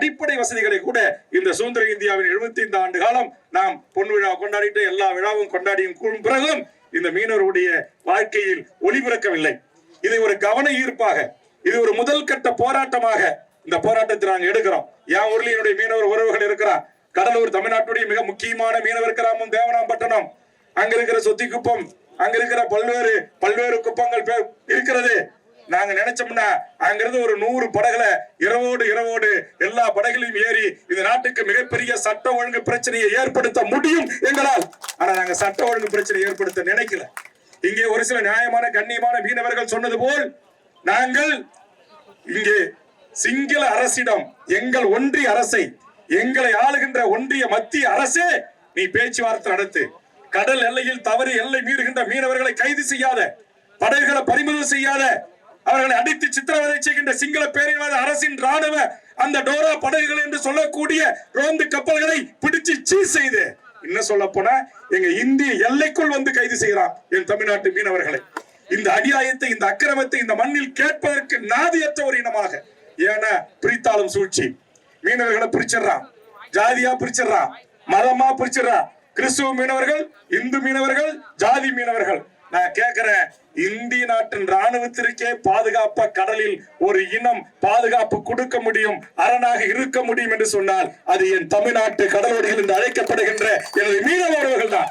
அடிப்படை வசதிகளை கூட இந்த சுதந்திர இந்தியாவின் 75 ஆண்டு காலம் நாம் பொன் விழா கொண்டாடிட்டு எல்லா விழாவும் கொண்டாடியும் கூடும் பிறகும் இந்த மீனவருடைய வாழ்க்கையில் ஒளிபிறக்கவில்லை. இதை ஒரு கவன ஈர்ப்பாக, இது ஒரு முதல் கட்ட போராட்டமாக இந்த போராட்டத்தை நாங்கள் எடுக்கிறோம். என் ஊர்ல என்னுடைய மீனவர் உறவுகள் இருக்கிறார். கடலூர் தமிழ்நாட்டுடைய மிக முக்கியமான மீனவர் கிராமம் தேவனாம்பட்டினம். அங்க இருக்கிற சொத்திக்குப்பம், அங்க இருக்கிற பல்வேறு குப்பங்கள் இருக்கிறது. நாங்க நினைச்சோம்னா அங்கிருந்து ஒரு 100 படகுல இரவோடு எல்லா படகுலையும் ஏறி இந்த நாட்டுக்கு மிகப்பெரிய சட்ட ஒழுங்கு பிரச்சனையை ஏற்படுத்த முடியும் எங்களால். ஆனா நாங்க சட்ட ஒழுங்கு பிரச்சனை ஏற்படுத்த நினைக்கல. இங்கே ஒரு சில நியாயமான கண்ணியமான மீனவர்கள் சொன்னது போல் நாங்கள் இங்கே சிங்கள அரசிடம், எங்கள் ஒன்றிய அரசை, எங்களை ஆளுகின்ற ஒன்றிய மத்திய அரசே நீ பேச்சுவார்த்தை நடத்து. கடல் எல்லையில் தவறு எல்லை மீறுகின்ற மீனவர்களை கைது செய்யாத, படகுகளை பறிமுதல் செய்யாத, அவர்களை அடித்து சித்திரவதை செய்கின்ற சிங்கள பேரினவாத அரசின் ராணுவ அந்த டோரா படகுகள் என்று சொல்லக்கூடிய ரோந்து கப்பல்களை பிடிச்சு சீஸ் செய்து, என்ன சொல்ல போனா எங்க இந்திய எல்லைக்குள் வந்து கைது செய்யறான் என் தமிழ்நாட்டு மீனவர்களை. இந்த அநியாயத்தை, இந்த அக்கிரமத்தை இந்த மண்ணில் கேட்பதற்கு நாதியற்ற ஒரு இனமாக, ஏன்னா பிரித்தாளும் சூழ்ச்சி, மீனவர்களை பிரிச்சிடறான், ஜாதியா பிரிச்சிடறான், மதமா பிரிச்சிடறான். கிறிஸ்துவ மீனவர்கள், இந்து மீனவர்கள், ஜாதி மீனவர்கள். நான் கேட்கிறேன், இந்திய நாட்டின் ராணுவத்திற்கே பாதுகாப்பா கடலில் ஒரு இனம் பாதுகாப்பு கொடுக்க முடியும், அரணாக இருக்க முடியும் என்று சொன்னால் அது என் தமிழ்நாட்டு கடலோடிகள் என்று அழைக்கப்படுகின்ற எனது மீனவர்கள் தான்.